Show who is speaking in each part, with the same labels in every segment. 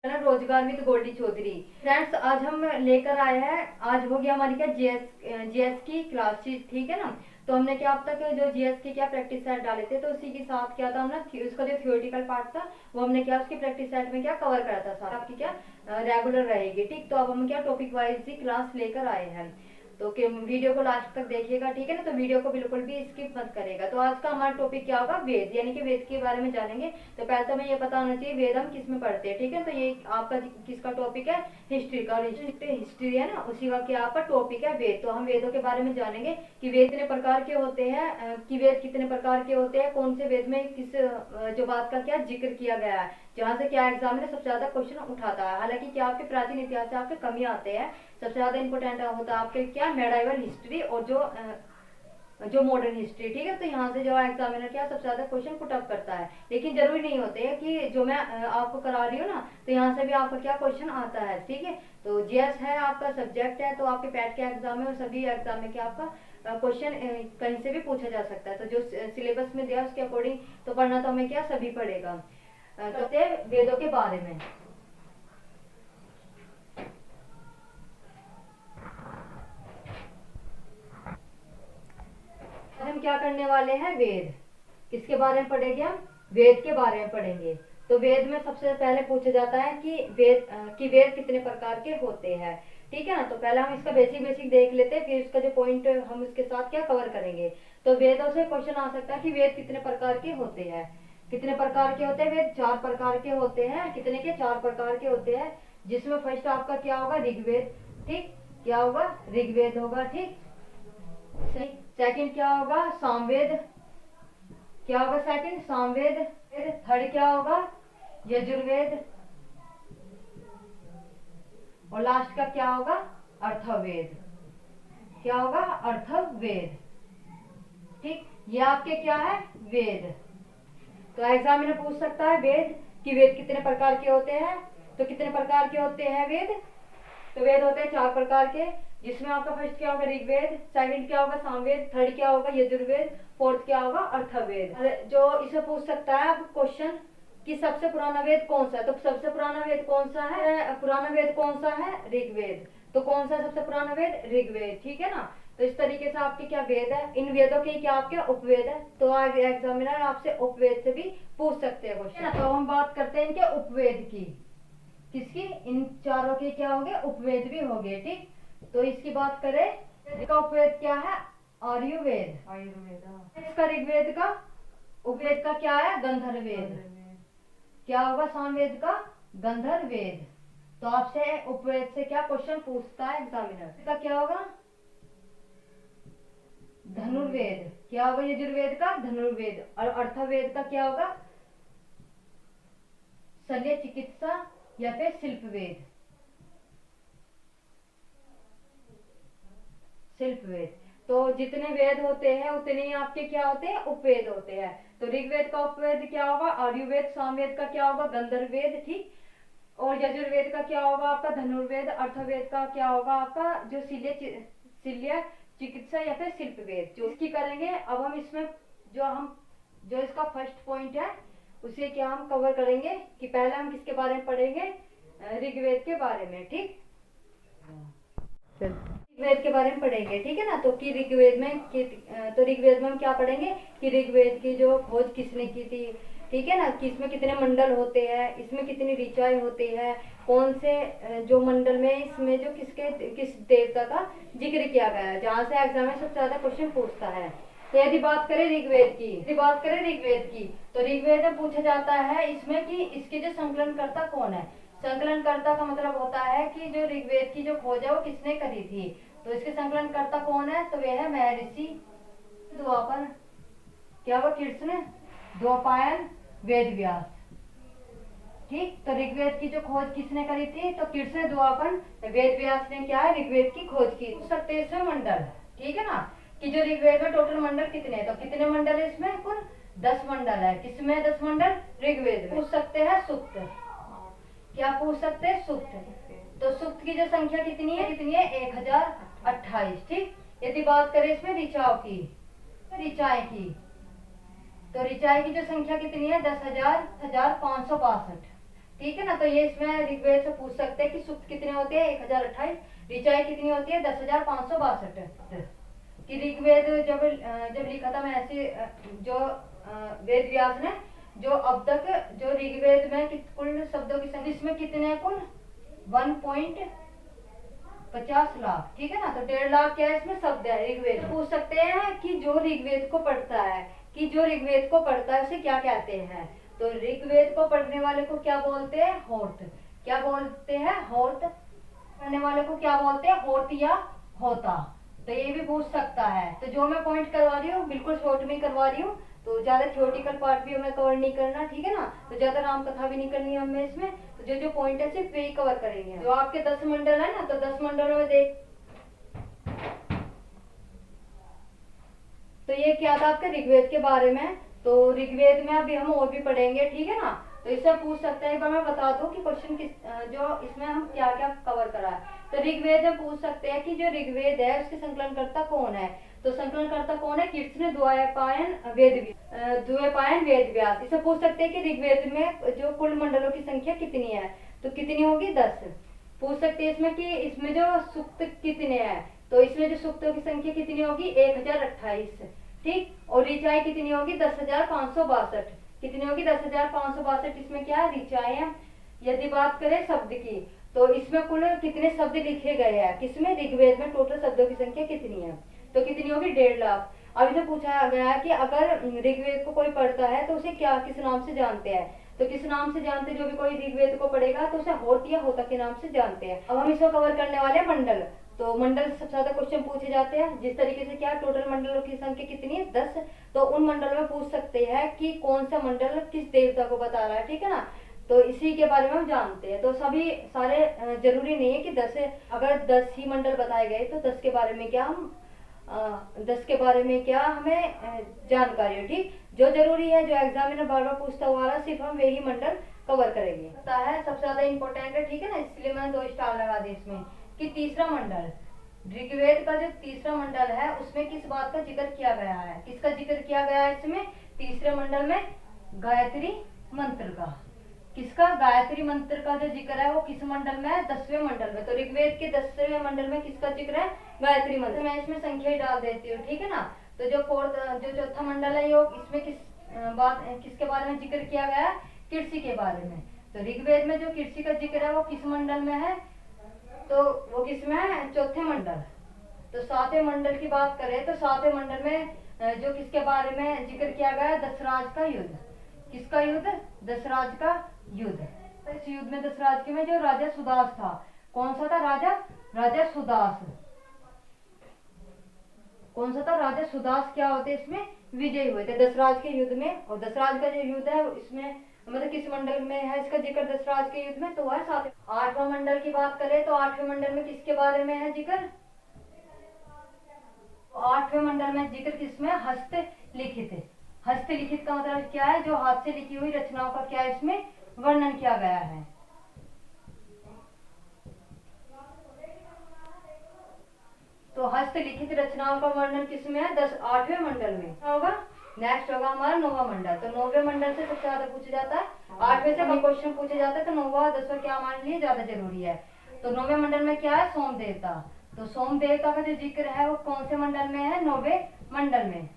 Speaker 1: रोजगार with Goldy Chaudhary. Friends, आज हम लेकर आए हैं, आज हो गया हमारी क्या जीएस की क्लास, ठीक है ना। तो हमने क्या अब तक जो जीएस की क्या प्रैक्टिस सेट डाले थे, तो उसी के साथ क्या था हमने उसका जो थियोरेटिकल पार्ट था वो हमने क्या उसकी प्रैक्टिस सेट में क्या कवर करा था, साथ आपकी क्या रेगुलर रहेगी, ठीक। तो अब हम क्या टॉपिक वाइज ही क्लास लेकर आए हैं, तो वीडियो को लास्ट तक देखिएगा, ठीक है ना। तो वीडियो को बिल्कुल भी स्किप मत करेगा। तो आज का हमारा टॉपिक क्या होगा, वेद, यानी कि वेद के बारे में जानेंगे। तो पहले तो हमें ये पता होना चाहिए वेद हम किस में पढ़ते हैं, ठीक है। तो ये आपका किसका टॉपिक है, हिस्ट्री का, हिस्ट्री है ना, उसी का क्या आपका टॉपिक है वेद। तो हम वेदों के बारे में जानेंगे कि वेद कितने प्रकार के होते हैं, कि वेद कितने प्रकार के होते हैं, कौन से वेद में किस जो बात का क्या जिक्र किया गया है, जहाँ से क्या एग्जाम में सबसे ज्यादा क्वेश्चन उठाता है। हालांकि क्या आपके प्राचीन इतिहास से आपके कमी आते हैं, सबसे ज्यादा इंपॉर्टेंट होता है आपके क्या मेडाइवल हिस्ट्री और जो मॉडर्न हिस्ट्री, ठीक है। तो यहाँ से जो एग्जामिनर क्या सबसे ज्यादा क्वेश्चन पुट अप करता है, लेकिन जरूरी नहीं होते हैं कि जो मैं आपको करा रही हूँ ना, तो यहाँ से भी आपका क्या क्वेश्चन आता है, ठीक है। तो जीएस है आपका सब्जेक्ट है, तो आपके पैट के एग्जाम में और सभी एग्जाम में क्या आपका क्वेश्चन कहीं से भी पूछा जा सकता है। तो जो सिलेबस में दिया उसके अकॉर्डिंग तो पढ़ना तो हमें क्या सभी पड़ेगा। तो वेदों के बारे में हम क्या करने वाले हैं, वेद किसके बारे में पढ़ेंगे, हम वेद के बारे में पढ़ेंगे। तो वेद में सबसे पहले पूछा जाता है कि वेद कितने प्रकार के होते हैं, ठीक है ना। तो पहले हम इसका बेसिक बेसिक देख लेते हैं, फिर उसका जो पॉइंट हम उसके साथ क्या कवर करेंगे। तो वेदों से क्वेश्चन आ सकता है कि वेद कितने प्रकार के होते हैं। कितने प्रकार के होते हैं वेद, 4 प्रकार के होते हैं। कितने के, 4 प्रकार के होते हैं, जिसमें फर्स्ट आपका क्या होगा, ऋग्वेद, ठीक। क्या होगा, ऋग्वेद होगा, ठीक। सेकंड क्या होगा, सामवेद। क्या होगा सेकंड, सामवेद। थर्ड क्या होगा, यजुर्वेद। और लास्ट का क्या होगा, अर्थवेद। क्या होगा, अर्थवेद, ठीक। ये आपके क्या है, वेद। तो एग्जाम में पूछ सकता है वेद कि वेद कितने प्रकार के होते हैं। तो कितने प्रकार के होते हैं वेद, तो वेद होते हैं 4 प्रकार के, जिसमें आपका फर्स्ट क्या होगा, ऋग्वेद, सेकंड क्या होगा, सामवेद, थर्ड क्या होगा, यजुर्वेद, फोर्थ क्या होगा, अर्थवेद। जो इसे पूछ सकता है अब क्वेश्चन कि सबसे पुराना वेद कौन सा है। तो सबसे पुराना वेद कौन सा है, पुराना वेद कौन सा है, ऋग्वेद। तो कौन सा सबसे पुराना वेद, ऋग्वेद, ठीक है ना। तो इस तरीके से आपके क्या वेद है, इन वेदों के क्या आपके उपवेद है। तो आगे एग्जामिनर आपसे उपवेद से भी पूछ सकते हैं क्वेश्चन। तो हम बात करते हैं इनके उपवेद की, किसकी, इन चारों के क्या होंगे, उपवेद भी होंगे, ठीक। तो इसकी बात करें, इसका उपवेद क्या है, आयुर्वेद। आयुर्वेद इसका ऋग्वेद का उपवेद का क्या है, गंधर्ववेद। क्या होगा, सामवेद का गंधर्ववेद। तो आपसे उपवेद से क्या क्वेश्चन पूछता है एग्जामिनर, इसका क्या होगा, धनुर्वेद। क्या होगा, यजुर्वेद का धनुर्वेद। और अर्थवेद का क्या होगा, शल्य चिकित्सा या फिर शिल्पवेद। शिल्पवेद। तो जितने वेद होते हैं उतने ही आपके क्या होते हैं, उपवेद होते हैं। तो ऋग्वेद का उपवेद क्या होगा, आयुर्वेद। सामवेद का क्या होगा, गंधर्ववेद, ठीक। और यजुर्वेद का क्या होगा आपका, धनुर्वेद। अर्थवेद का क्या होगा आपका जो शल्य चिकित्सा या फिर शिल्पवेद। जो इसकी करेंगे अब हम इसमें जो इसका फर्स्ट पॉइंट है उसे क्या हम कवर करेंगे कि पहले हम किसके बारे में पढ़ेंगे, ऋग्वेद के बारे में, ठीक। ऋग्वेद के बारे में पढ़ेंगे, ठीक है ना। तो कि ऋग्वेद में तो ऋग्वेद में हम क्या पढ़ेंगे कि ऋग्वेद की जो खोज किसने की थी, ठीक है ना, कि इसमें कितने मंडल होते हैं, इसमें कितनी ऋचाएं होती है, कौन से जो मंडल में इसमें जो किस देवता का जिक्र किया गया है, जहाँ से एग्जाम में सबसे ज्यादा क्वेश्चन पूछता है। तो यदि बात करें ऋग्वेद की, तो ऋग्वेद में पूछा जाता है इसमें कि इसके जो संकलनकर्ता कौन है। संकलनकर्ता का मतलब होता है कि जो ऋग्वेद की जो खोज है वो किसने करी थी। तो इसके संकलनकर्ता कौन है, तो वे है महर्षि द्वापर, क्या हुआ, कृष्ण द्वैपायन वेद व्यास, ठीक। तो ऋग्वेद की जो खोज किसने करी थी, तो कृष्ण द्वापर वेद व्यास ने क्या है, ऋग्वेद की खोज की। 27वें मंडल, ठीक है ना, कि जो ऋग्वेद में टोटल मंडल कितने हैं, तो कितने मंडल है इसमें, कुल 10 मंडल है। किसमें 10 मंडल, ऋग्वेद में। पूछ सकते हैं सुक्त, क्या पूछ सकते हैं, सुक्त। तो सुक्त की जो संख्या कितनी है, 1028, ठीक। यदि बात करें इसमें ऋचाओं की, ऋचाएं की, तो ऋचाएं की जो संख्या कितनी है, 10,562, ठीक है ना। तो ये इसमें ऋग्वेद से पूछ सकते हैं कि सूक्त कितने होते हैं 1028, ऋचाएं कितनी होती है 10,562। कि ऋग्वेद जब जब लिखा था मैं ऐसे जो वेद व्यास ने, जो अब तक जो ऋग्वेद में कुल शब्दों की संख्या इसमें कितने कुल 1.50 लाख, ठीक है ना। तो 1.5 लाख क्या है इसमें शब्द है ऋग्वेद। पूछ सकते हैं कि जो ऋग्वेद को पढ़ता है, कि जो ऋग्वेद को पढ़ता है उसे क्या कहते हैं। तो ऋग्वेद को पढ़ने वाले को क्या बोलते हैं होर्त। क्या बोलते हैं होर्त। पढ़ने वाले को क्या बोलते हैं होर्त या होता। तो ये भी पूछ सकता है। तो जो मैं पॉइंट करवा रही हूँ बिल्कुल शॉर्ट में करवा रही हूँ, तो ज्यादा थियोरटिकल पार्ट भी हमें कवर नहीं करना, ठीक है ना। तो ज्यादा राम कथा भी नहीं करनी हमें इसमें। तो जो जो पॉइंट है सिर्फ वही कवर करेंगे। जो आपके 10 मंडल है ना, तो 10 मंडलों में देख, तो ये क्या था आपके ऋग्वेद के बारे में। तो ऋग्वेद में अभी हम और भी पढ़ेंगे, ठीक है ना। तो इससे पूछ सकते हैं, एक बार मैं बता दूं कि क्वेश्चन किस जो इसमें हम क्या क्या कवर करा है। तो ऋग्वेद में पूछ सकते हैं कि जो ऋग्वेद है उसके संकलनकर्ता कौन है। तो संकलनकर्ता कौन है, कीर्तन द्वैपायन वेद व्यास। इसे पूछ सकते हैं कि ऋग्वेद में जो कुल मंडलों की संख्या कितनी है, तो कितनी होगी 10। पूछ सकते हैं इसमें कि इसमें जो सूक्त कितने हैं, तो इसमें जो सूक्तों की संख्या कितनी होगी 1028, ठीक। और ऋचाएं कितनी होगी 10,562। कितनी होगी 10,562। इसमें क्या है ऋचाएं हैं। यदि बात करें शब्द की, तो इसमें कुल कितने शब्द लिखे गए हैं किसमें ऋग्वेद में, टोटल शब्दों की संख्या कितनी है, तो कितनी होगी 1.5 लाख। अब इसे पूछा गया है कि अगर ऋग्वेद को कोई पढ़ता है तो उसे क्या किस नाम से जानते हैं। तो किस नाम से जानते हैं, जो भी कोई ऋग्वेद को पढ़ेगा तो उसे होत या होता के नाम से जानते हैं। अब हम इसको कवर करने वाले हैं मंडल। तो मंडल से सबसे ज्यादा क्वेश्चन पूछे जाते हैं। जिस तरीके से क्या टोटल मंडलों की संख्या कितनी है 10। तो उन मंडल में पूछ सकते हैं कि कौन सा मंडल किस देवता को बता रहा है, ठीक है ना। तो इसी के बारे में हम जानते हैं। तो सभी सारे जरूरी नहीं है कि 10 अगर 10 ही मंडल बताए गए तो 10 के बारे में क्या हम 10 के बारे में क्या हमें जानकारी हो, ठीक। जो जरूरी है, जो एग्जाम में बार बार पूछता हुआ सिर्फ हम वही मंडल कवर करेंगे। पता है सबसे ज्यादा इंपॉर्टेंट है, ठीक है ना, इसलिए मैंने 2 स्टार लगा दिए इसमें। कि तीसरा मंडल, ऋग्वेद का जो तीसरा मंडल है उसमें किस बात का जिक्र किया गया है, किसका जिक्र किया गया है इसमें तीसरे मंडल में, गायत्री मंत्र का। किसका, गायत्री मंत्र का जो जिक्र है वो किस मंडल में है 10वें मंडल में। तो ऋग्वेद के 10वें मंडल में किसका जिक्र है, गायत्री मंत्र। तो मैं इसमें संख्या ही डाल देती हूँ, ठीक है ना। तो जो चौथा मंडल है योग, इसमें किसके बारे में जिक्र किया गया है, कृषि के बारे में। तो ऋग्वेद में जो कृषि का जिक्र है वो किस मंडल में है, तो वो किसमें है, चौथे मंडल। तो 7वें मंडल की बात करें तो 7वें मंडल में जो किसके बारे में जिक्र किया गया है, दशराज का युद्ध। किसका युद्ध, दशराज का युद्ध। इस युद्ध में दशराज के में जो राजा सुदास था, कौन सा था राजा सुदास। कौन सा था, राजा सुदास क्या होते इसमें विजयी हुए थे दशराज के युद्ध में। और दशराज का जो युद्ध है इसमें मतलब किस मंडल में है इसका जिक्र दशराज के युद्ध में, तो है 7। 8वां मंडल की बात करें तो 8वें मंडल में किसके बारे में है जिक्र, 8वें मंडल में जिक्र किसमें, हस्तलिखित। हस्तलिखित का मतलब क्या है, जो हाथ से लिखी हुई रचनाओं का क्या इसमें वर्णन किया गया है। तो हस्तलिखित रचनाओं का वर्णन किसमें है 8वें मंडल में होगा। नेक्स्ट होगा हमारा 9वां मंडल। तो 9वें मंडल से सबसे ज्यादा पूछा जाता है, 8वें से कम क्वेश्चन पूछे जाते हैं। तो 9वां 10वां क्या हमारे लिए ज्यादा जरूरी है। तो 9वें मंडल में क्या है, सोम देवता। तो सोम देवता का जो जिक्र है वो कौन से मंडल में है, 9वें मंडल में।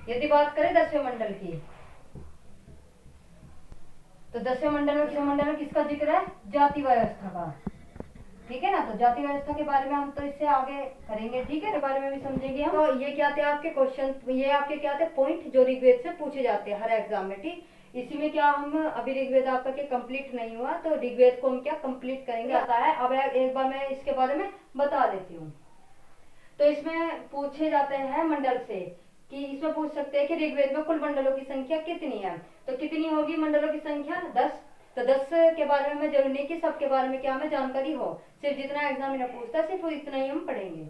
Speaker 1: यदि बात करें 10वें मंडल की, तो 10वें मंडल में किसका जिक्र है, जाति व्यवस्था का, ठीक है ना। तो जाति व्यवस्था के बारे में हम तो इससे आगे करेंगे, ठीक है, के बारे में भी समझेंगे हम। तो ये क्या थे आपके क्वेश्चन, ये आपके क्या थे पॉइंट जो ऋग्वेद से पूछे जाते हैं हर एग्जाम में, ठीक। इसी में क्या हम अभी ऋग्वेद आपका क्या कंप्लीट नहीं हुआ, तो ऋग्वेद को हम क्या कंप्लीट करेंगे आता है। अब एक बार मैं इसके बारे में बता देती हूँ। तो इसमें पूछे जाते हैं मंडल से, कि इसमें पूछ सकते हैं कि ऋग्वेद में कुल मंडलों की संख्या कितनी है। तो कितनी होगी मंडलों की संख्या 10। तो 10 के बारे में हमें जरूरी नहीं कि सबके बारे में क्या हमें जानकारी हो, सिर्फ जितना एग्जाम में पूछता है सिर्फ इतना ही हम पढ़ेंगे,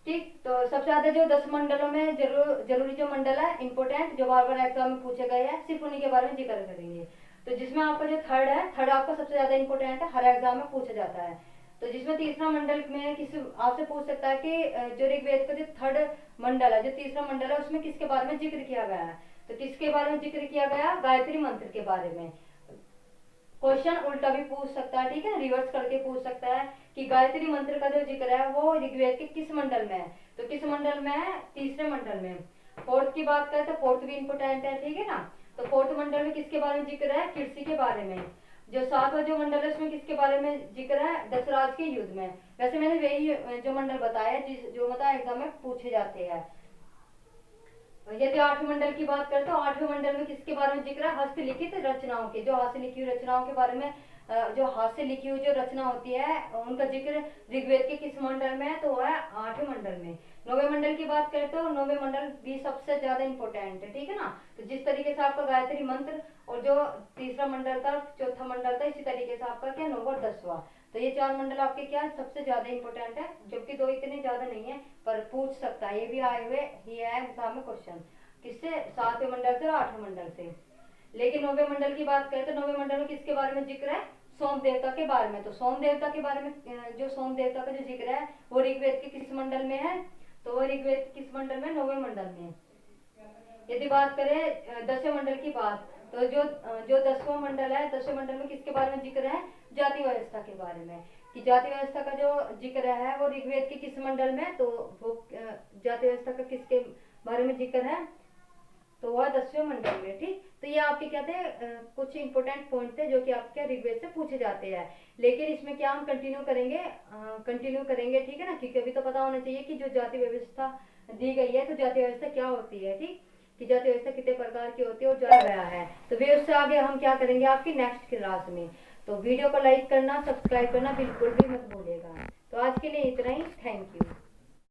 Speaker 1: ठीक। तो सबसे ज्यादा जो 10 मंडलों में जरूरी जो मंडल है इंपोर्टेंट, जो बार बार एग्जाम में पूछे गए हैं, सिर्फ उन्हीं के बारे में जिक्र करेंगे। तो जिसमें आपका जो थर्ड है, थर्ड आपका सबसे ज्यादा इंपोर्टेंट है, हर एग्जाम में पूछा जाता है। तो जिसमें तीसरा मंडल में किसी आपसे पूछ सकता है कि जो ऋग्वेद का जो थर्ड मंडल है, जो तीसरा मंडल है, उसमें किसके बारे में जिक्र किया गया है। तो किसके बारे में जिक्र किया गया, गायत्री मंत्र के बारे में। क्वेश्चन उल्टा भी पूछ सकता है, ठीक है, रिवर्स करके पूछ सकता है कि गायत्री मंत्र का जो जिक्र है वो ऋग्वेद के किस मंडल में है, तो किस मंडल में है, तीसरे मंडल में। फोर्थ की बात करें तो फोर्थ भी इंपोर्टेंट है, ठीक है ना। तो फोर्थ मंडल में किसके बारे में जिक्र है, कृषि के बारे में। जो सातवां जो मंडल है उसमें किसके बारे में जिक्र है, दशराज के युद्ध में। वैसे मैंने वही जो मंडल बताया जो मतलब एग्जाम में पूछे जाते हैं। यदि आठवें मंडल की बात करें तो आठवें मंडल में किसके बारे में जिक्र है, हस्तलिखित रचनाओं के, जो हाथ से लिखी हुई रचनाओं के बारे में, जो हाथ से लिखी हुई जो रचना होती है उनका जिक्र ऋग्वेद के किस मंडल में है, तो वह है आठवें मंडल में। नौवें मंडल की बात करें तो नौवें मंडल भी सबसे ज्यादा इंपॉर्टेंट है, ठीक है ना। तो जिस तरीके से आपका गायत्री मंत्र और जो तीसरा मंडल था, चौथा मंडल था, इसी तरीके से आपका क्या नौवा और दसवां, तो ये चार मंडल आपके क्या सबसे ज्यादा इंपॉर्टेंट है, जबकि दो इतने ज्यादा नहीं है, पर पूछ सकता है, ये भी आए हुए ही है एग्जाम में क्वेश्चन, किससे, सातवें मंडल से और आठवें मंडल से। लेकिन नौवें मंडल की बात करें तो नौवें मंडल में किसके बारे में जिक्र है, सोम देवता के बारे में। तो सोम देवता के बारे में, जो सोम देवता का जो जिक्र है वो ऋग्वेद के किस मंडल में है, तो वो ऋग्वेद के किस मंडल में, नौवें मंडल में। यदि बात करें दसवें मंडल की बात, तो जो दसवां मंडल है, दसवें मंडल में किसके बारे में जिक्र है, जाति व्यवस्था के बारे में, कि जाति व्यवस्था का जो जिक्र है वो ऋग्वेद के किस मंडल में, तो वो जाति व्यवस्था का किसके बारे में जिक्र है, तो वह दसवें मंडल में, ठीक। तो ये आपके क्या थे कुछ इंपोर्टेंट पॉइंट थे जो कि आपके ऋग्वेद से पूछे जाते हैं। लेकिन इसमें क्या हम कंटिन्यू करेंगे, ठीक है ना, क्योंकि अभी तो पता होना चाहिए कि जो जाति व्यवस्था दी गई है तो जाति व्यवस्था क्या होती है, ठीक, कि जाति व्यवस्था कितने प्रकार की होती है और जाया गया है। तो वे उससे आगे हम क्या करेंगे आपकी नेक्स्ट क्लास में। तो वीडियो को लाइक करना, सब्सक्राइब करना बिल्कुल भी मत भूलिएगा। तो आज के लिए इतना ही, थैंक यू।